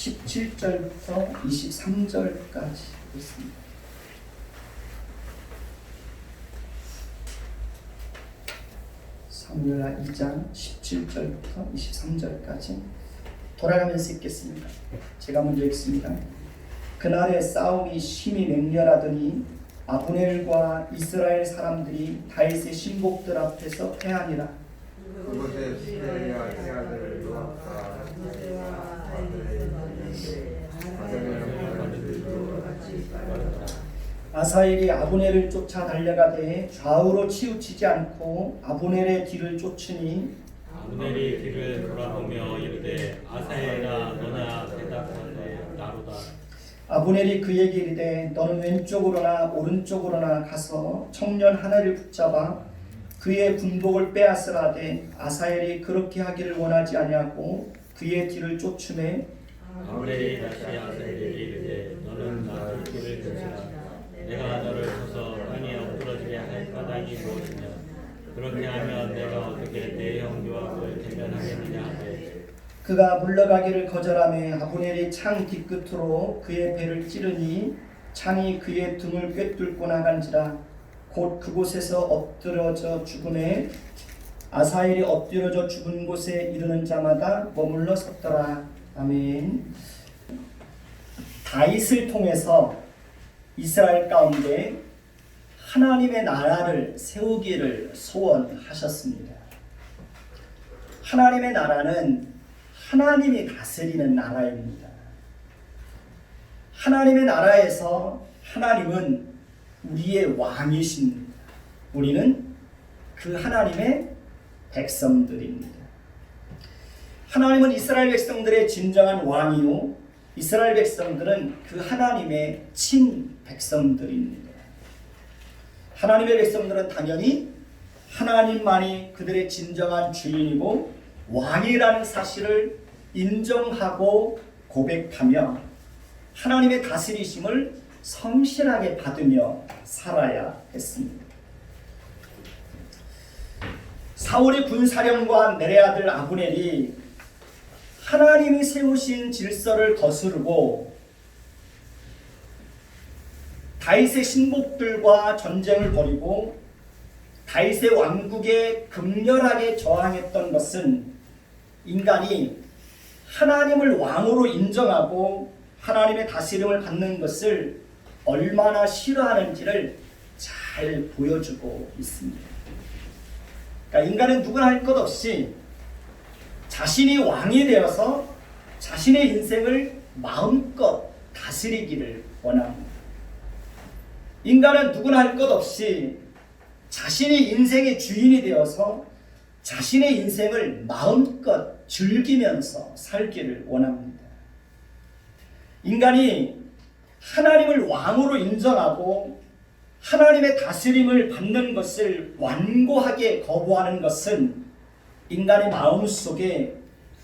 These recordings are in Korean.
17절부터 23절까지 있습니다. 사무엘하 2장 17절부터 23절까지 돌아가면서 읽겠습니다. 제가 먼저 읽습니다. 그날의 싸움이 심히 맹렬하더니 아브넬과 이스라엘 사람들이 다윗의 신복들 앞에서 패하니라. 그곳에 시리아 아들을 요압과 아사엘이 아브넬을 쫓아 달려가되 좌우로 치우치지 않고 아브넬의 뒤를 쫓으니 아브넬이 뒤를 돌아보며 이르되 아사엘아 너나 대답하되 나로다. 아브넬이 그에게 이르되 너는 왼쪽으로나 오른쪽으로나 가서 청년 하나를 붙잡아 그의 군복을 빼앗으라되 아사엘이 그렇게 하기를 원하지 아니하고 그의 뒤를 쫓으매 아브넬이 다시 아사엘에게 이르되 너는 나를 뒤를 쫓으라. 내가 너를 쳐서 땅에 엎드러지게 할 까닭이 무엇이냐. 그렇게 하면 내가 어떻게 내 형 요압을 대면하겠느냐 하되 그가 물러가기를 거절하며 아브넬이 창 뒤끝으로 그의 배를 찌르니 창이 그의 등을 꿰뚫고 나간지라. 곧 그곳에서 엎드러져 죽음에 아사엘이 엎드러져 죽은 곳에 이르는 자마다 머물러 섰더라. 아멘. 다윗을 통해서 이스라엘 가운데 하나님의 나라를 세우기를 소원하셨습니다. 하나님의 나라는 하나님이 다스리는 나라입니다. 하나님의 나라에서 하나님은 우리의 왕이십니다. 우리는 그 하나님의 백성들입니다. 하나님은 이스라엘 백성들의 진정한 왕이요 이스라엘 백성들은 그 하나님의 친 백성들입니다. 하나님의 백성들은 당연히 하나님만이 그들의 진정한 주인이고 왕이라는 사실을 인정하고 고백하며 하나님의 다스리심을 성실하게 받으며 살아야 했습니다. 사울의 군사령관 넬의 아들 아브넬이 하나님이 세우신 질서를 거스르고 다윗의 신복들과 전쟁을 벌이고 다윗의 왕국에 극렬하게 저항했던 것은 인간이 하나님을 왕으로 인정하고 하나님의 다스림을 받는 것을 얼마나 싫어하는지를 잘 보여주고 있습니다. 그러니까 인간은 누구나 할 것 없이 자신이 왕이 되어서 자신의 인생을 마음껏 다스리기를 원합니다. 인간은 누구나 할 것 없이 자신이 인생의 주인이 되어서 자신의 인생을 마음껏 즐기면서 살기를 원합니다. 인간이 하나님을 왕으로 인정하고 하나님의 다스림을 받는 것을 완고하게 거부하는 것은 인간의 마음속에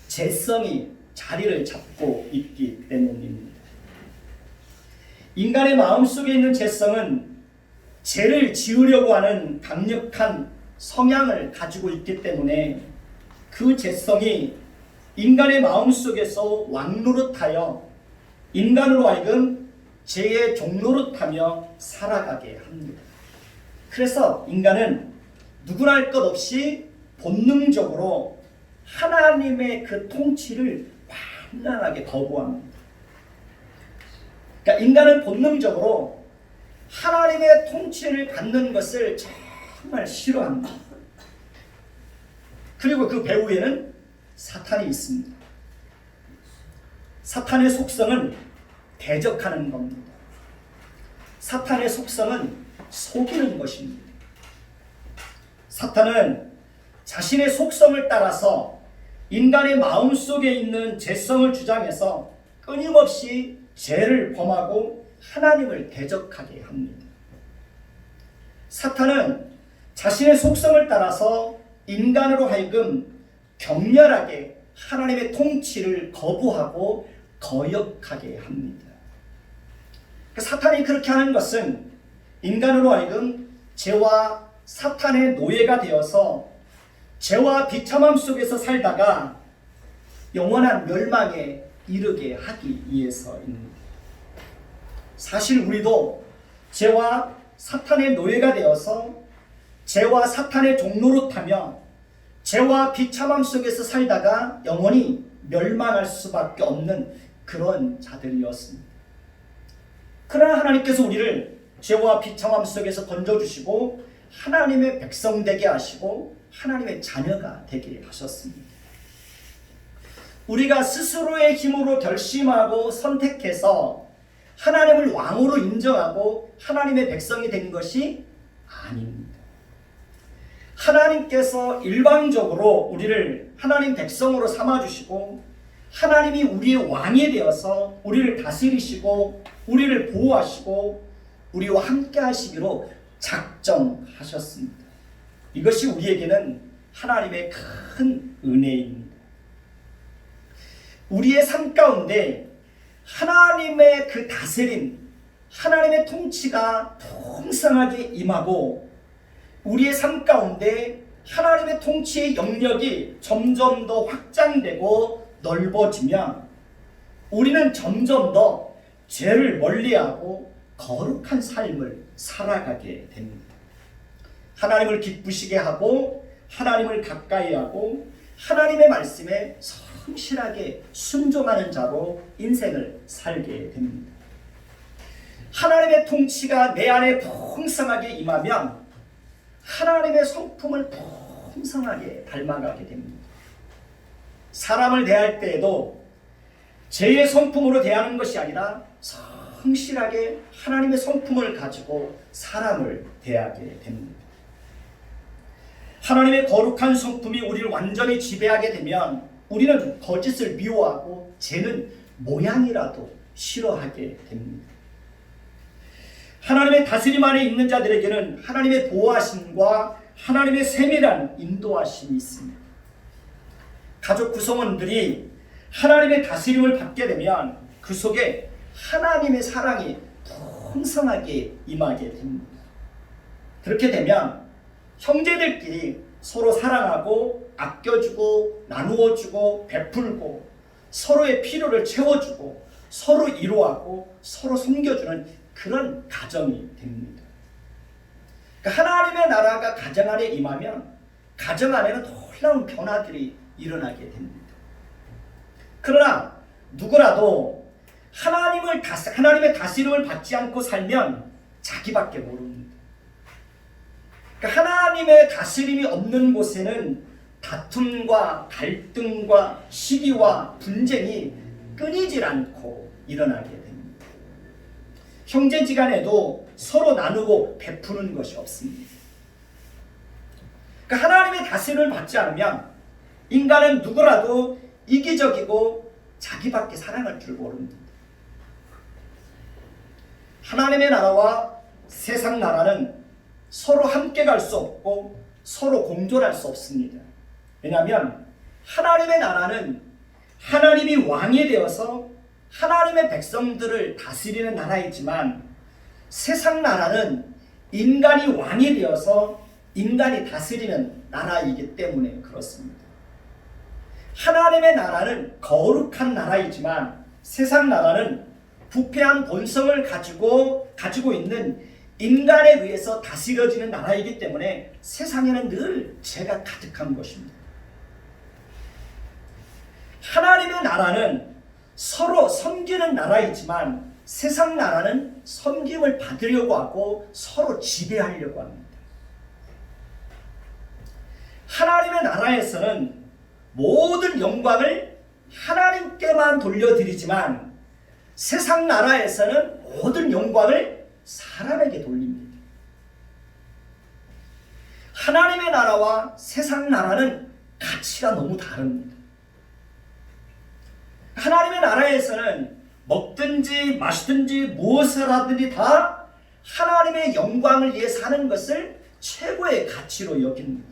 죄성이 자리를 잡고 있기 때문입니다. 인간의 마음속에 있는 죄성은 죄를 지으려고 하는 강력한 성향을 가지고 있기 때문에 그 죄성이 인간의 마음속에서 왕노릇하여 인간으로 하여금 죄의 종노릇하며 살아가게 합니다. 그래서 인간은 누구나 할 것 없이 본능적으로 하나님의 그 통치를 완전하게 거부합니다. 그러니까 인간은 본능적으로 하나님의 통치를 받는 것을 정말 싫어합니다. 그리고 그 배후에는 사탄이 있습니다. 사탄의 속성은 대적하는 겁니다. 사탄의 속성은 속이는 것입니다. 사탄은 자신의 속성을 따라서 인간의 마음속에 있는 죄성을 주장해서 끊임없이 죄를 범하고 하나님을 대적하게 합니다. 사탄은 자신의 속성을 따라서 인간으로 하여금 격렬하게 하나님의 통치를 거부하고 거역하게 합니다. 사탄이 그렇게 하는 것은 인간으로 하여금 죄와 사탄의 노예가 되어서 죄와 비참함 속에서 살다가 영원한 멸망에 이르게 하기 위해서입니다. 사실 우리도 죄와 사탄의 노예가 되어서 죄와 사탄의 종노릇하며 죄와 비참함 속에서 살다가 영원히 멸망할 수밖에 없는 그런 자들이었습니다. 그러나 하나님께서 우리를 죄와 비참함 속에서 건져주시고 하나님의 백성 되게 하시고 하나님의 자녀가 되게 하셨습니다. 우리가 스스로의 힘으로 결심하고 선택해서 하나님을 왕으로 인정하고 하나님의 백성이 된 것이 아닙니다. 하나님께서 일방적으로 우리를 하나님 백성으로 삼아주시고 하나님이 우리의 왕이 되어서 우리를 다스리시고 우리를 보호하시고 우리와 함께 하시기로 작정하셨습니다. 이것이 우리에게는 하나님의 큰 은혜입니다. 우리의 삶 가운데 하나님의 그 다스림, 하나님의 통치가 풍성하게 임하고 우리의 삶 가운데 하나님의 통치의 영역이 점점 더 확장되고 넓어지면 우리는 점점 더 죄를 멀리하고 거룩한 삶을 살아가게 됩니다. 하나님을 기쁘시게 하고 하나님을 가까이 하고 하나님의 말씀에 성실하게 순종하는 자로 인생을 살게 됩니다. 하나님의 통치가 내 안에 풍성하게 임하면 하나님의 성품을 풍성하게 닮아가게 됩니다. 사람을 대할 때에도 죄의 성품으로 대하는 것이 아니라 성실하게 하나님의 성품을 가지고 사람을 대하게 됩니다. 하나님의 거룩한 성품이 우리를 완전히 지배하게 되면 우리는 거짓을 미워하고 죄는 모양이라도 싫어하게 됩니다. 하나님의 다스림 안에 있는 자들에게는 하나님의 보호하심과 하나님의 세밀한 인도하심이 있습니다. 가족 구성원들이 하나님의 다스림을 받게 되면 그 속에 하나님의 사랑이 풍성하게 임하게 됩니다. 그렇게 되면 형제들끼리 서로 사랑하고 아껴주고 나누어주고 베풀고 서로의 필요를 채워주고 서로 위로하고 서로 섬겨주는 그런 가정이 됩니다. 그러니까 하나님의 나라가 가정 안에 임하면 가정 안에는 놀라운 변화들이 일어나게 됩니다. 그러나 누구라도 하나님의 다스림을 받지 않고 살면 자기밖에 모릅니다. 그러니까 하나님의 다스림이 없는 곳에는 다툼과 갈등과 시기와 분쟁이 끊이질 않고 일어나게 됩니다. 형제지간에도 서로 나누고 베푸는 것이 없습니다. 그러니까 하나님의 다스림을 받지 않으면 인간은 누구라도 이기적이고 자기밖에 사랑할 줄 모릅니다. 하나님의 나라와 세상 나라는 서로 함께 갈 수 없고 서로 공존할 수 없습니다. 왜냐하면 하나님의 나라는 하나님이 왕이 되어서 하나님의 백성들을 다스리는 나라이지만 세상 나라는 인간이 왕이 되어서 인간이 다스리는 나라이기 때문에 그렇습니다. 하나님의 나라는 거룩한 나라이지만 세상 나라는 부패한 본성을 가지고 있는 인간에 의해서 다스려지는 나라이기 때문에 세상에는 늘 죄가 가득한 것입니다. 하나님의 나라는 서로 섬기는 나라이지만 세상 나라는 섬김을 받으려고 하고 서로 지배하려고 합니다. 하나님의 나라에서는 모든 영광을 하나님께만 돌려드리지만 세상 나라에서는 모든 영광을 사람에게 돌립니다. 하나님의 나라와 세상 나라는 가치가 너무 다릅니다. 하나님의 나라에서는 먹든지 마시든지 무엇을 하든지 다 하나님의 영광을 위해서 하는 것을 최고의 가치로 여깁니다.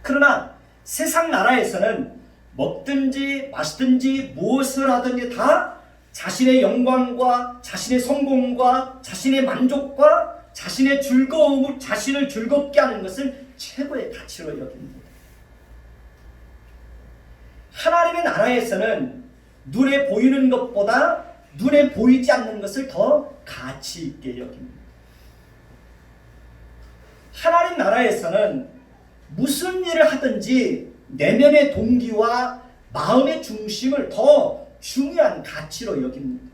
그러나 세상 나라에서는 먹든지 마시든지 무엇을 하든지 다 자신의 영광과 자신의 성공과 자신의 만족과 자신의 즐거움을 자신을 즐겁게 하는 것을 최고의 가치로 여깁니다. 하나님의 나라에서는 눈에 보이는 것보다 눈에 보이지 않는 것을 더 가치 있게 여깁니다. 하나님 나라에서는 무슨 일을 하든지 내면의 동기와 마음의 중심을 더 중요한 가치로 여깁니다.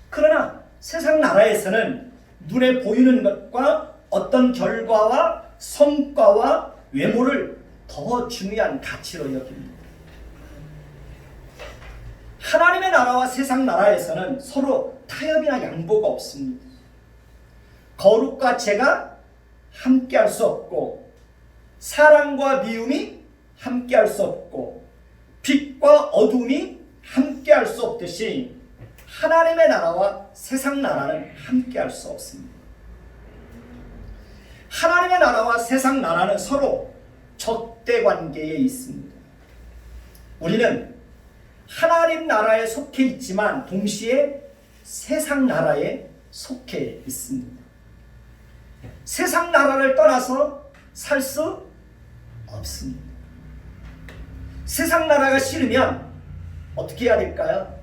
그러나 세상 나라에서는 눈에 보이는 것과 어떤 결과와 성과와 외모를 더 중요한 가치로 여깁니다. 하나님의 나라와 세상 나라에서는 서로 타협이나 양보가 없습니다. 거룩과 죄가 함께할 수 없고, 사랑과 미움이 함께할 수 없고, 빛과 어둠이 함께할 수 없듯이 하나님의 나라와 세상 나라는 함께할 수 없습니다. 하나님의 나라와 세상 나라는 서로 적대 관계에 있습니다. 우리는 하나님 나라에 속해 있지만 동시에 세상 나라에 속해 있습니다. 세상 나라를 떠나서 살 수 없습니다. 세상 나라가 싫으면 어떻게 해야 될까요?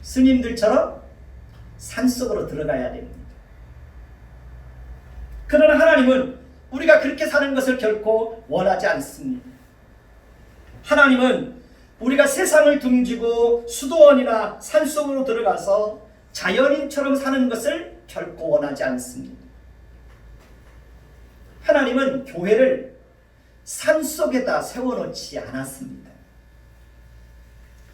스님들처럼 산속으로 들어가야 됩니다. 그러나 하나님은 우리가 그렇게 사는 것을 결코 원하지 않습니다. 하나님은 우리가 세상을 등지고 수도원이나 산속으로 들어가서 자연인처럼 사는 것을 결코 원하지 않습니다. 하나님은 교회를 산속에다 세워놓지 않았습니다.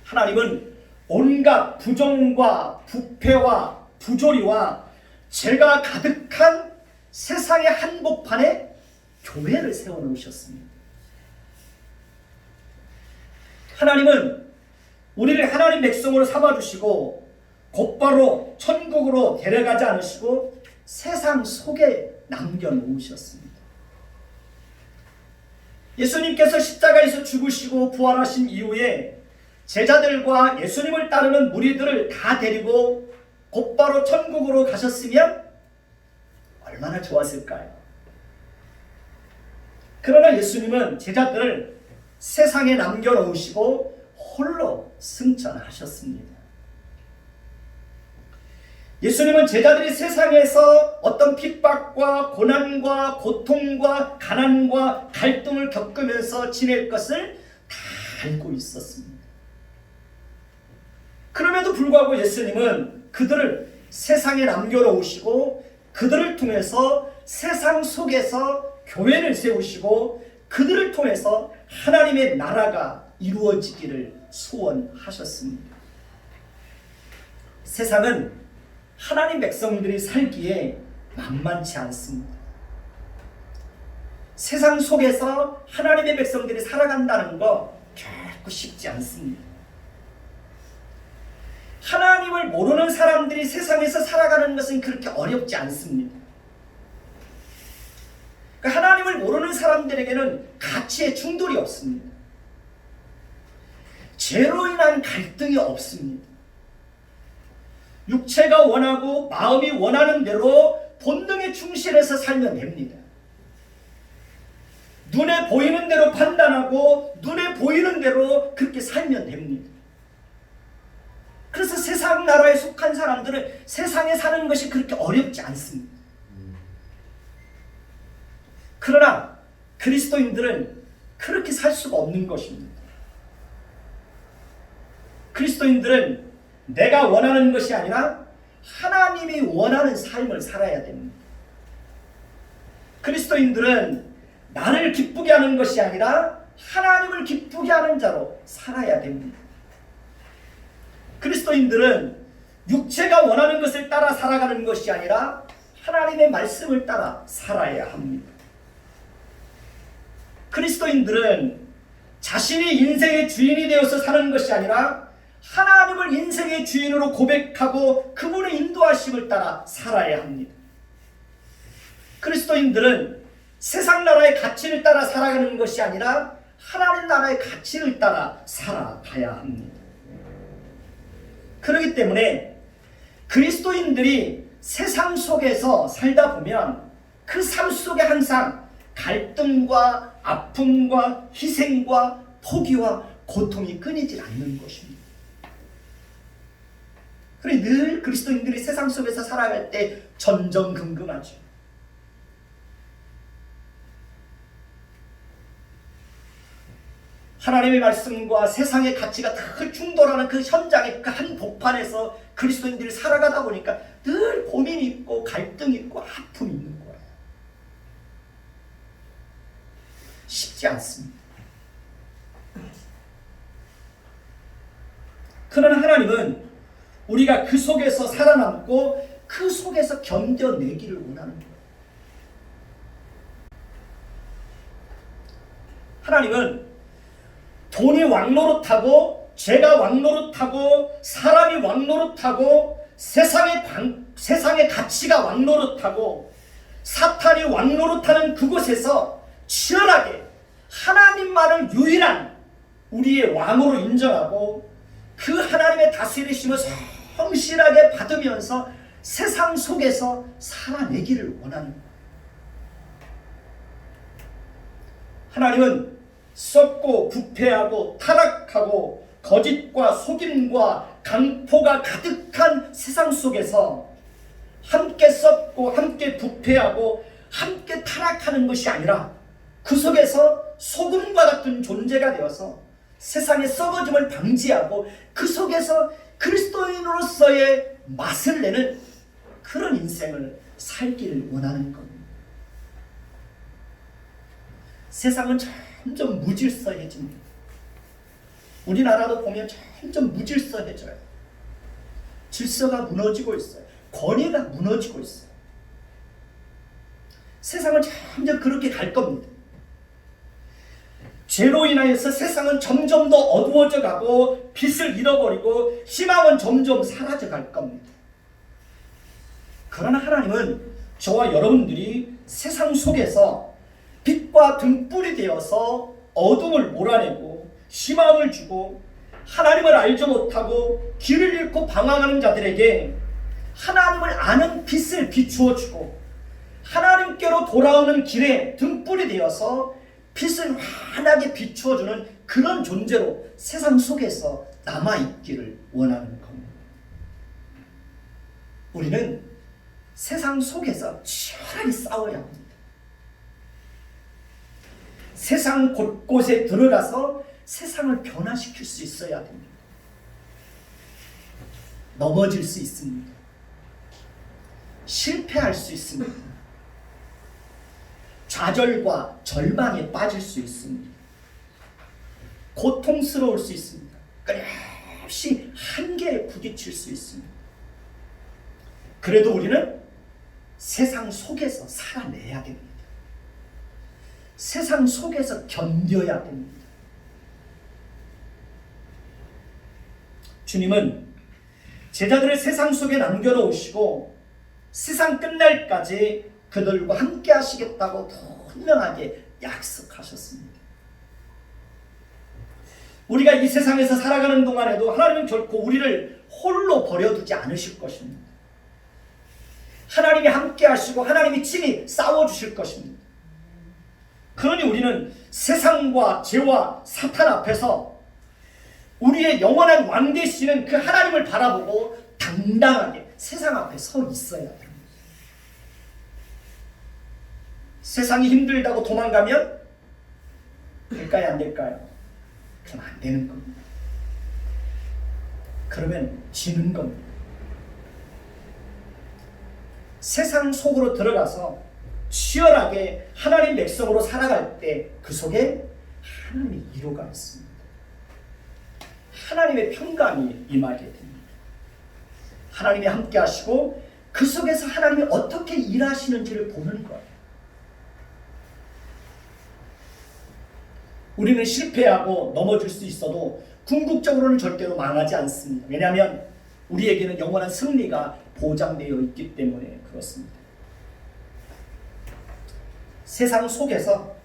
하나님은 온갖 부정과 부패와 부조리와 죄가 가득한 세상의 한복판에 교회를 세워놓으셨습니다. 하나님은 우리를 하나님 백성으로 삼아주시고 곧바로 천국으로 데려가지 않으시고 세상 속에 남겨놓으셨습니다. 예수님께서 십자가에서 죽으시고 부활하신 이후에 제자들과 예수님을 따르는 무리들을 다 데리고 곧바로 천국으로 가셨으면 얼마나 좋았을까요? 그러나 예수님은 제자들을 세상에 남겨놓으시고 홀로 승천하셨습니다. 예수님은 제자들이 세상에서 어떤 핍박과 고난과 고통과 가난과 갈등을 겪으면서 지낼 것을 다 알고 있었습니다. 그럼에도 불구하고 예수님은 그들을 세상에 남겨놓으시고 그들을 통해서 세상 속에서 교회를 세우시고 그들을 통해서 하나님의 나라가 이루어지기를 소원하셨습니다. 세상은 하나님 백성들이 살기에 만만치 않습니다. 세상 속에서 하나님의 백성들이 살아간다는 거 결코 쉽지 않습니다. 하나님을 모르는 사람들이 세상에서 살아가는 것은 그렇게 어렵지 않습니다. 그러니까 하나님을 모르는 사람들에게는 가치의 충돌이 없습니다. 죄로 인한 갈등이 없습니다. 육체가 원하고 마음이 원하는 대로 본능에 충실해서 살면 됩니다. 눈에 보이는 대로 판단하고 눈에 보이는 대로 그렇게 살면 됩니다. 그래서 세상 나라에 속한 사람들은 세상에 사는 것이 그렇게 어렵지 않습니다. 그러나 그리스도인들은 그렇게 살 수가 없는 것입니다. 그리스도인들은 내가 원하는 것이 아니라 하나님이 원하는 삶을 살아야 됩니다. 그리스도인들은 나를 기쁘게 하는 것이 아니라 하나님을 기쁘게 하는 자로 살아야 됩니다. 그리스도인들은 육체가 원하는 것을 따라 살아가는 것이 아니라 하나님의 말씀을 따라 살아야 합니다. 그리스도인들은 자신이 인생의 주인이 되어서 사는 것이 아니라 하나님을 인생의 주인으로 고백하고 그분의 인도하심을 따라 살아야 합니다. 그리스도인들은 세상 나라의 가치를 따라 살아가는 것이 아니라 하나님 나라의 가치를 따라 살아가야 합니다. 그렇기 때문에 그리스도인들이 세상 속에서 살다 보면 그 삶 속에 항상 갈등과 아픔과 희생과 포기와 고통이 끊이질 않는 것입니다. 그래 늘 그리스도인들이 세상 속에서 살아갈 때 전전긍긍하죠. 하나님의 말씀과 세상의 가치가 다 충돌하는 그 현장의 그 한 복판에서 그리스도인들이 살아가다 보니까 늘 고민이 있고 갈등이 있고 아픔이 있는 거예요. 쉽지 않습니다. 그러나 하나님은 우리가 그 속에서 살아남고 그 속에서 견뎌내기를 원하는 거예요. 하나님은 돈이 왕노릇하고 죄가 왕노릇하고 사람이 왕노릇하고 세상의 가치가 왕노릇하고 사탄이 왕노릇하는 그곳에서 치열하게 하나님만을 유일한 우리의 왕으로 인정하고 그 하나님의 다스리심을 성실하게 받으면서 세상 속에서 살아내기를 원하는 거예요. 하나님은 썩고 부패하고 타락하고 거짓과 속임과 강포가 가득한 세상 속에서 함께 썩고 함께 부패하고 함께 타락하는 것이 아니라 그 속에서 소금과 같은 존재가 되어서 세상의 썩어짐을 방지하고 그 속에서 그리스도인으로서의 맛을 내는 그런 인생을 살기를 원하는 겁니다. 세상은 점점 무질서해집니다. 우리나라도 보면 점점 무질서해져요. 질서가 무너지고 있어요. 권위가 무너지고 있어요. 세상은 점점 그렇게 갈 겁니다. 죄로 인하여서 세상은 점점 더 어두워져 가고 빛을 잃어버리고 희망은 점점 사라져 갈 겁니다. 그러나 하나님은 저와 여러분들이 세상 속에서 빛과 등불이 되어서 어둠을 몰아내고 희망을 주고 하나님을 알지 못하고 길을 잃고 방황하는 자들에게 하나님을 아는 빛을 비추어 주고 하나님께로 돌아오는 길에 등불이 되어서 빛을 환하게 비추어 주는 그런 존재로 세상 속에서 남아있기를 원하는 겁니다. 우리는 세상 속에서 치열하게 싸워야 합니다. 세상 곳곳에 들어가서 세상을 변화시킬 수 있어야 됩니다. 넘어질 수 있습니다. 실패할 수 있습니다. 좌절과 절망에 빠질 수 있습니다. 고통스러울 수 있습니다. 끊임없이 한계에 부딪힐 수 있습니다. 그래도 우리는 세상 속에서 살아내야 됩니다. 세상 속에서 견뎌야 됩니다. 주님은 제자들을 세상 속에 남겨놓으시고 세상 끝날까지 그들과 함께 하시겠다고 분명하게 약속하셨습니다. 우리가 이 세상에서 살아가는 동안에도 하나님은 결코 우리를 홀로 버려두지 않으실 것입니다. 하나님이 함께 하시고 하나님이 친히 싸워주실 것입니다. 그러니 우리는 세상과 죄와 사탄 앞에서 우리의 영원한 왕 되시는 그 하나님을 바라보고 당당하게 세상 앞에 서 있어야 됩니다. 세상이 힘들다고 도망가면 될까요? 안 될까요? 그럼 안 되는 겁니다. 그러면 지는 겁니다. 세상 속으로 들어가서 치열하게 하나님 백성으로 살아갈 때 그 속에 하나님의 위로가 있습니다. 하나님의 평강이 임하게 됩니다. 하나님이 함께 하시고 그 속에서 하나님이 어떻게 일하시는지를 보는 거예요. 우리는 실패하고 넘어질 수 있어도 궁극적으로는 절대로 망하지 않습니다. 왜냐하면 우리에게는 영원한 승리가 보장되어 있기 때문에 그렇습니다. 세상 속에서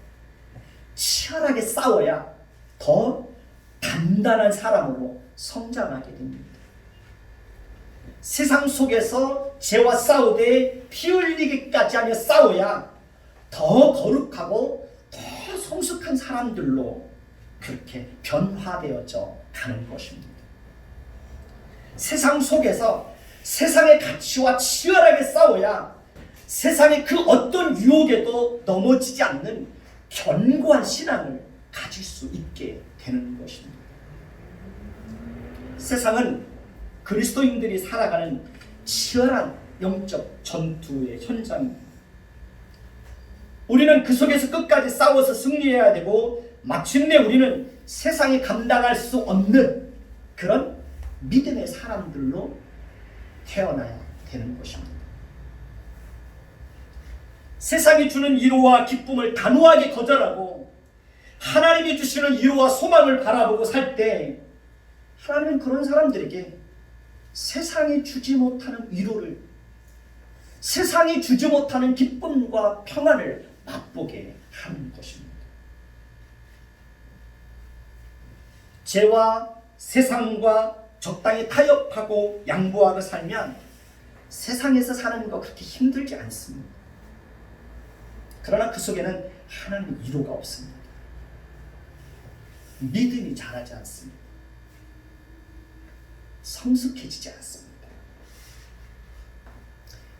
치열하게 싸워야 더 단단한 사람으로 성장하게 됩니다. 세상 속에서 죄와 싸우되 피 흘리기까지 하며 싸워야 더 거룩하고 더 성숙한 사람들로 그렇게 변화되어져 가는 것입니다. 세상 속에서 세상의 가치와 치열하게 싸워야 세상의 그 어떤 유혹에도 넘어지지 않는 견고한 신앙을 가질 수 있게 되는 것입니다. 세상은 그리스도인들이 살아가는 치열한 영적 전투의 현장입니다. 우리는 그 속에서 끝까지 싸워서 승리해야 되고 마침내 우리는 세상이 감당할 수 없는 그런 믿음의 사람들로 태어나야 되는 것입니다. 세상이 주는 위로와 기쁨을 단호하게 거절하고 하나님이 주시는 위로와 소망을 바라보고 살 때 하나님은 그런 사람들에게 세상이 주지 못하는 위로를, 세상이 주지 못하는 기쁨과 평안을 맛보게 하는 것입니다. 죄와 세상과 적당히 타협하고 양보하고 살면 세상에서 사는 거 그렇게 힘들지 않습니다. 그러나 그 속에는 하나님의 위로가 없습니다. 믿음이 자라지 않습니다. 성숙해지지 않습니다.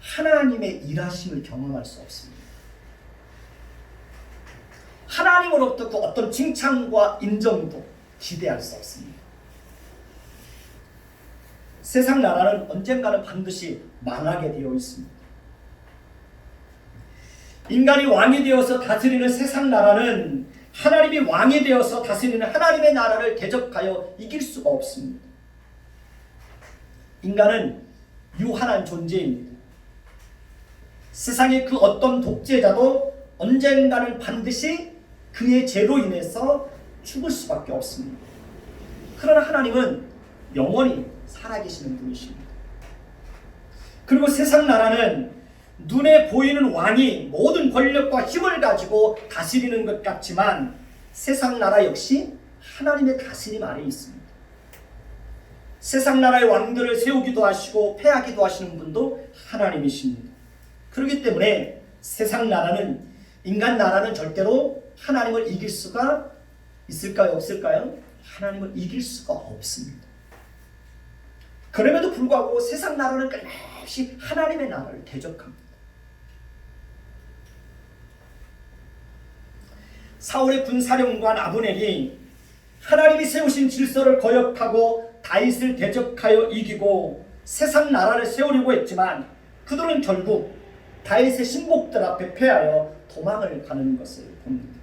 하나님의 일하심을 경험할 수 없습니다. 하나님으로부터 그 어떤 칭찬과 인정도 기대할 수 없습니다. 세상 나라는 언젠가는 반드시 망하게 되어 있습니다. 인간이 왕이 되어서 다스리는 세상 나라는 하나님이 왕이 되어서 다스리는 하나님의 나라를 대적하여 이길 수가 없습니다. 인간은 유한한 존재입니다. 세상의 그 어떤 독재자도 언젠가는 반드시 그의 죄로 인해서 죽을 수밖에 없습니다. 그러나 하나님은 영원히 살아계시는 분이십니다. 그리고 세상 나라는 눈에 보이는 왕이 모든 권력과 힘을 가지고 다스리는 것 같지만 세상 나라 역시 하나님의 다스림 아래에 있습니다. 세상 나라의 왕들을 세우기도 하시고 패하기도 하시는 분도 하나님이십니다. 그렇기 때문에 세상 나라는, 인간 나라는 절대로 하나님을 이길 수가 있을까요? 없을까요? 하나님을 이길 수가 없습니다. 그럼에도 불구하고 세상 나라는 끊임없이 하나님의 나라를 대적합니다. 사울의 군사령관 아브넬이 하나님이 세우신 질서를 거역하고 다윗을 대적하여 이기고 세상 나라를 세우려고 했지만 그들은 결국 다윗의 신복들 앞에 패하여 도망을 가는 것을 봅니다.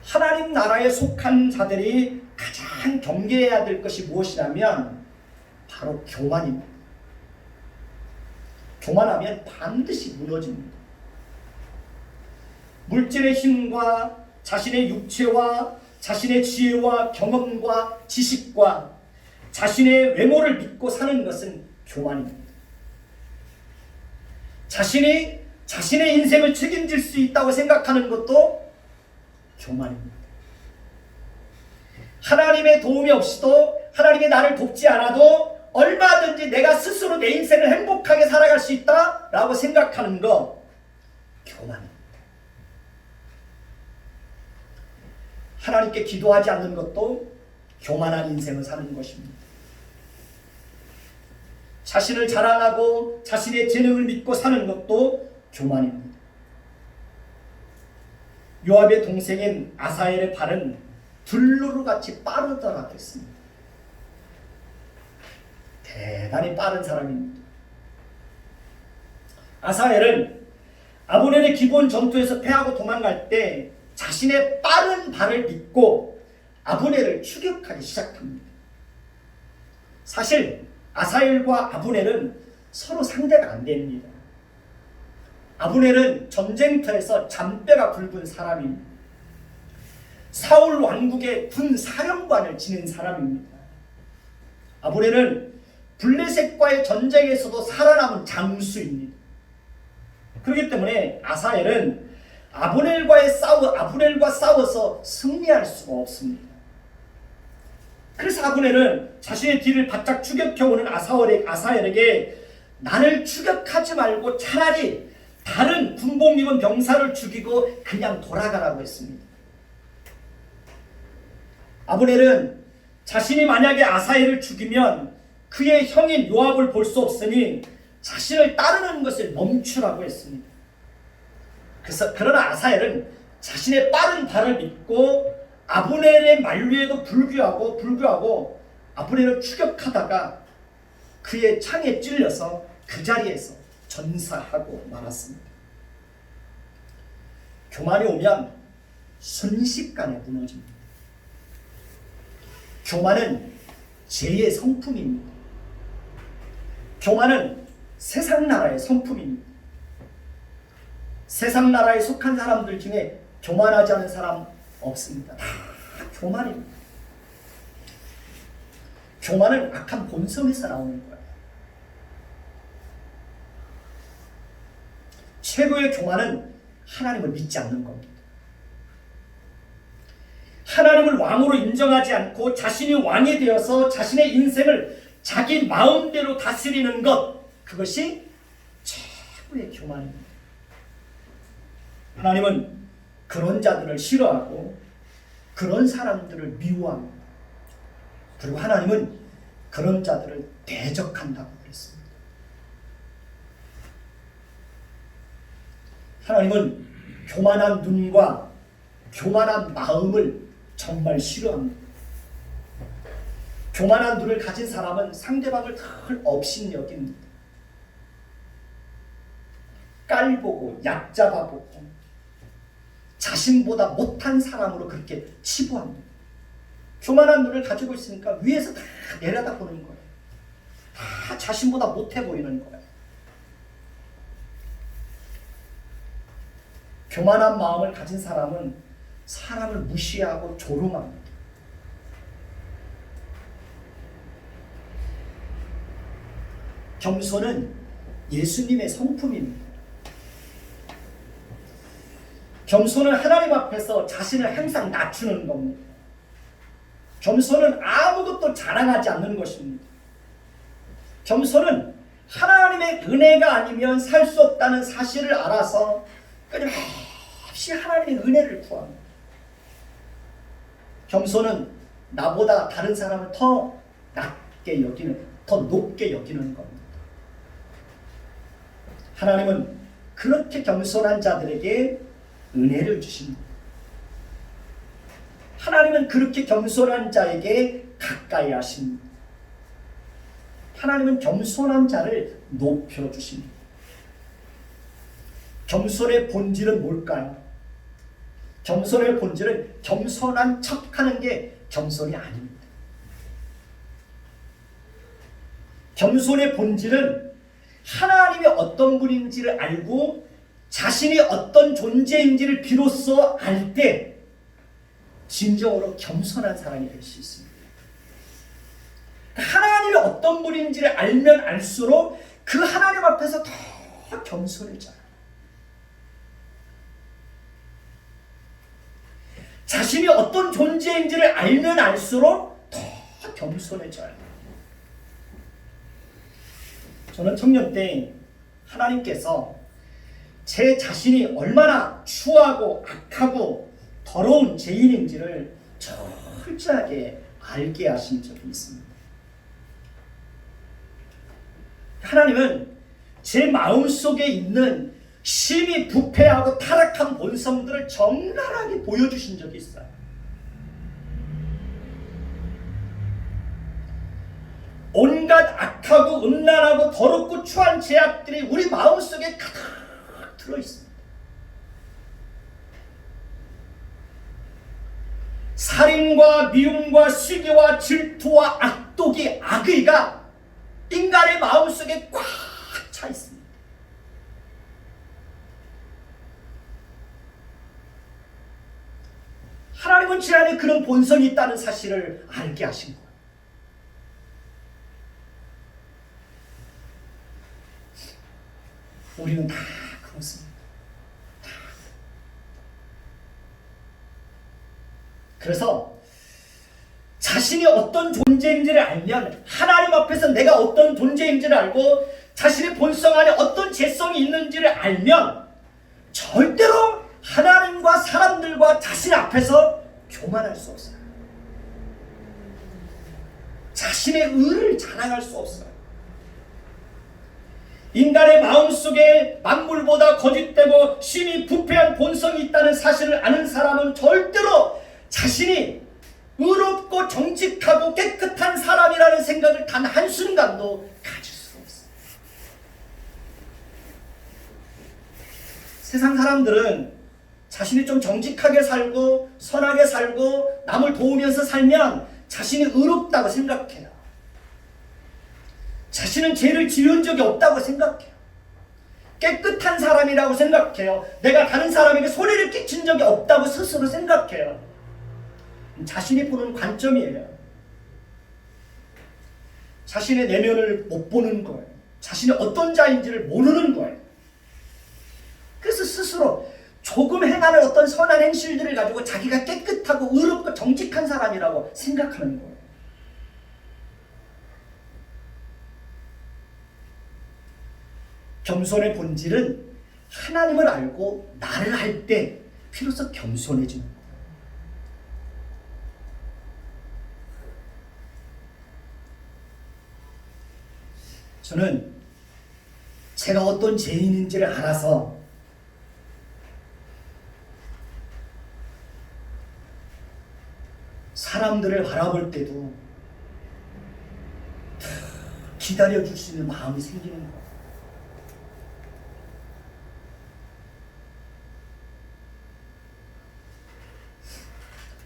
하나님 나라에 속한 자들이 가장 경계해야 될 것이 무엇이냐면 바로 교만입니다. 교만하면 반드시 무너집니다. 물질의 힘과 자신의 육체와 자신의 지혜와 경험과 지식과 자신의 외모를 믿고 사는 것은 교만입니다. 자신이 자신의 인생을 책임질 수 있다고 생각하는 것도 교만입니다. 하나님의 도움이 없이도, 하나님이 나를 돕지 않아도 얼마든지 내가 스스로 내 인생을 행복하게 살아갈 수 있다라고 생각하는 거 교만입니다. 하나님께 기도하지 않는 것도 교만한 인생을 사는 것입니다. 자신을 자랑하고 자신의 재능을 믿고 사는 것도 교만입니다. 요압의 동생인 아사엘의 발은 들루루같이 빠르더라 했습니다. 대단히 빠른 사람입니다. 아사엘은 아브넬의 기본 전투에서 패하고 도망갈 때 자신의 빠른 발을 믿고 아브넬을 추격하기 시작합니다. 사실 아사엘과 아브넬은 서로 상대가 안 됩니다. 아브넬은 전쟁터에서 잔뼈가 굵은 사람입니다. 사울 왕국의 군 사령관을 지낸 사람입니다. 아브넬은 블레셋과의 전쟁에서도 살아남은 장수입니다. 그렇기 때문에 아사엘은 아브넬과 싸워서 승리할 수가 없습니다. 그래서 아브넬은 자신의 뒤를 바짝 추격해오는 아사엘에게 나를 추격하지 말고 차라리 다른 군복 입은 병사를 죽이고 그냥 돌아가라고 했습니다. 아브넬은 자신이 만약에 아사엘을 죽이면 그의 형인 요압을 볼 수 없으니 자신을 따르는 것을 멈추라고 했습니다. 그러나 아사엘은 자신의 빠른 발을 믿고 아브넬의 만류에도 불구하고 아브넬을 추격하다가 그의 창에 찔려서 그 자리에서 전사하고 말았습니다. 교만이 오면 순식간에 무너집니다. 교만은 죄의 성품입니다. 교만은 세상 나라의 성품입니다. 세상 나라에 속한 사람들 중에 교만하지 않은 사람 없습니다. 다 교만입니다. 교만은 악한 본성에서 나오는 거예요. 최고의 교만은 하나님을 믿지 않는 겁니다. 하나님을 왕으로 인정하지 않고 자신이 왕이 되어서 자신의 인생을 자기 마음대로 다스리는 것, 그것이 최고의 교만입니다. 하나님은 그런 자들을 싫어하고 그런 사람들을 미워합니다. 그리고 하나님은 그런 자들을 대적한다고 그랬습니다. 하나님은 교만한 눈과 교만한 마음을 정말 싫어합니다. 교만한 눈을 가진 사람은 상대방을 덜 업신여깁니다. 깔보고 얕잡아보고 자신보다 못한 사람으로 그렇게 치부합니다. 교만한 눈을 가지고 있으니까 위에서 다 내려다보는 거예요. 다 자신보다 못해 보이는 거예요. 교만한 마음을 가진 사람은 사람을 무시하고 조롱합니다. 겸손은 예수님의 성품입니다. 겸손은 하나님 앞에서 자신을 항상 낮추는 겁니다. 겸손은 아무것도 자랑하지 않는 것입니다. 겸손은 하나님의 은혜가 아니면 살 수 없다는 사실을 알아서 끊임없이 하나님의 은혜를 구합니다. 겸손은 나보다 다른 사람을 더 낮게 여기는, 더 높게 여기는 겁니다. 하나님은 그렇게 겸손한 자들에게 은혜를 주십니다. 하나님은 그렇게 겸손한 자에게 가까이 하십니다. 하나님은 겸손한 자를 높여주십니다. 겸손의 본질은 뭘까요? 겸손의 본질은 겸손한 척하는 게 겸손이 아닙니다. 겸손의 본질은 하나님이 어떤 분인지를 알고 자신이 어떤 존재인지를 비로소 알 때 진정으로 겸손한 사람이 될 수 있습니다. 하나님이 어떤 분인지를 알면 알수록 그 하나님 앞에서 더 겸손해져요. 자신이 어떤 존재인지를 알면 알수록 더 겸손해져요. 저는 청년 때 하나님께서 제 자신이 얼마나 추하고 악하고 더러운 죄인인지를 철저하게 알게 하신 적이 있습니다. 하나님은 제 마음속에 있는 심히 부패하고 타락한 본성들을 적나라하게 보여주신 적이 있어요. 온갖 악하고 음란하고 더럽고 추한 죄악들이 우리 마음속에 가득 들어있습니다. 살인과 미움과 시기와 질투와 악독이 악의가 인간의 마음속에 꽉 차 있습니다. 하나님은 제 안에 그런 본성이 있다는 사실을 알게 하신 거예요. 우리는 다 그렇습니다. 다. 그래서 자신이 어떤 존재인지를 알면 하나님 앞에서 내가 어떤 존재인지를 알고 자신의 본성 안에 어떤 죄성이 있는지를 알면 절대로 하나님과 사람들과 자신 앞에서 교만할 수 없어요. 자신의 의를 자랑할 수 없어요. 인간의 마음속에 만물보다 거짓되고 심히 부패한 본성이 있다는 사실을 아는 사람은 절대로 자신이 의롭고 정직하고 깨끗한 사람이라는 생각을 단 한순간도 가질 수 없어요. 세상 사람들은 자신이 좀 정직하게 살고 선하게 살고 남을 도우면서 살면 자신이 의롭다고 생각해요. 자신은 죄를 지은 적이 없다고 생각해요. 깨끗한 사람이라고 생각해요. 내가 다른 사람에게 소리를 끼친 적이 없다고 스스로 생각해요. 자신이 보는 관점이에요. 자신의 내면을 못 보는 거예요. 자신이 어떤 자인지를 모르는 거예요. 그래서 스스로 조금 행하는 어떤 선한 행실들을 가지고 자기가 깨끗하고 의롭고 정직한 사람이라고 생각하는 거예요. 겸손의 본질은 하나님을 알고 나를 할 때 비로소 겸손해지는 거예요. 저는 제가 어떤 죄인인지를 알아서 사람들을 바라볼 때도 기다려줄 수 있는 마음이 생기는 거예요.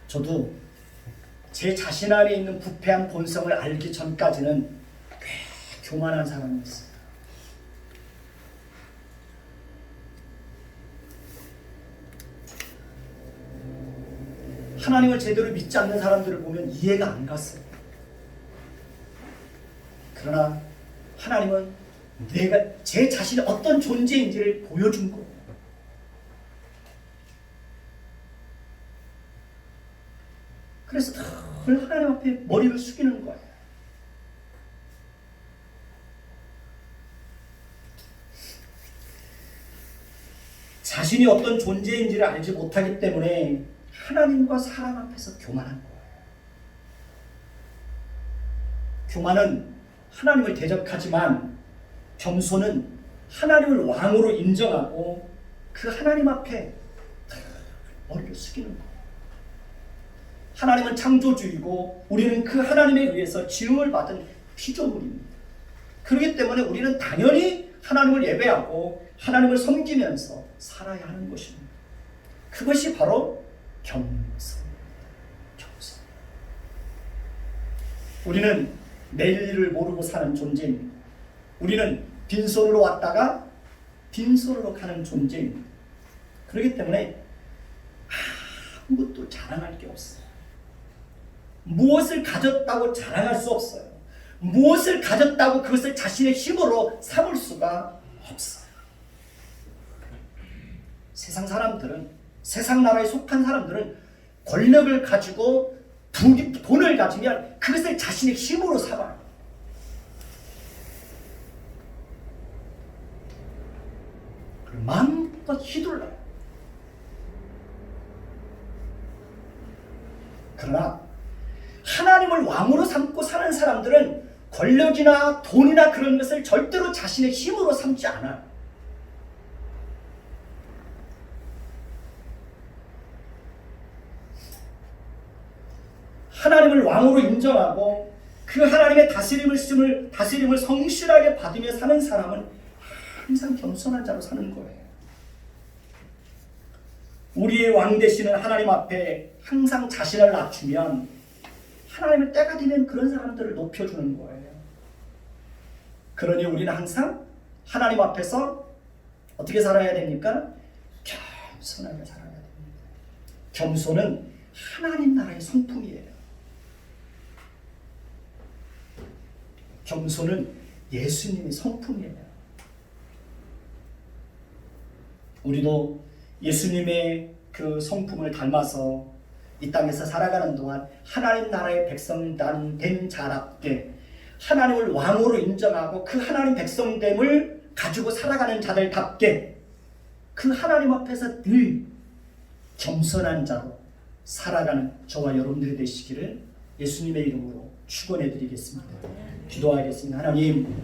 저도 제 자신 안에 있는 부패한 본성을 알기 전까지는 꽤 교만한 사람이었어요. 하나님을 제대로 믿지 않는 사람들을 보면 이해가 안 갔어요. 그러나 하나님은 내가 제 자신이 어떤 존재인지를 보여준 거예요. 그래서 늘 하나님 앞에 머리를 숙이는 거예요. 자신이 어떤 존재인지를 알지 못하기 때문에 하나님과 사람 앞에서 교만한 거예요. 교만은 하나님을 대적하지만 겸손은 하나님을 왕으로 인정하고 그 하나님 앞에 머리를 숙이는 거예요. 하나님은 창조주이고 우리는 그 하나님에 의해서 지음을 받은 피조물입니다. 그렇기 때문에 우리는 당연히 하나님을 예배하고 하나님을 섬기면서 살아야 하는 것입니다. 그것이 바로 겸손입니다. 겸손. 우리는 내일 일을 모르고 사는 존재입니다. 우리는 빈손으로 왔다가 빈손으로 가는 존재입니다. 그렇기 때문에 아무것도 자랑할 게 없어요. 무엇을 가졌다고 자랑할 수 없어요. 무엇을 가졌다고 그것을 자신의 힘으로 삼을 수가 없어요. 세상 사람들은, 세상 나라에 속한 사람들은 권력을 가지고 돈을 가지면 그것을 자신의 힘으로 삼아요. 마음껏 휘둘러요. 그러나 하나님을 왕으로 삼고 사는 사람들은 권력이나 돈이나 그런 것을 절대로 자신의 힘으로 삼지 않아요. 하나님을 왕으로 인정하고 그 하나님의 다스림을 성실하게 받으며 사는 사람은 항상 겸손한 자로 사는 거예요. 우리의 왕 되시는 하나님 앞에 항상 자신을 낮추면 하나님의 때가 되면 그런 사람들을 높여주는 거예요. 그러니 우리는 항상 하나님 앞에서 어떻게 살아야 됩니까? 겸손하게 살아야 됩니다. 겸손은 하나님 나라의 성품이에요. 겸손은 예수님의 성품이에요. 우리도 예수님의 그 성품을 닮아서 이 땅에서 살아가는 동안 하나님 나라의 백성단 된 자답게 하나님을 왕으로 인정하고 그 하나님 백성됨을 가지고 살아가는 자들답게 그 하나님 앞에서 늘 겸손한 자로 살아가는 저와 여러분들이 되시기를 예수님의 이름으로 축원해 드리겠습니다. 기도하겠습니다. 하나님,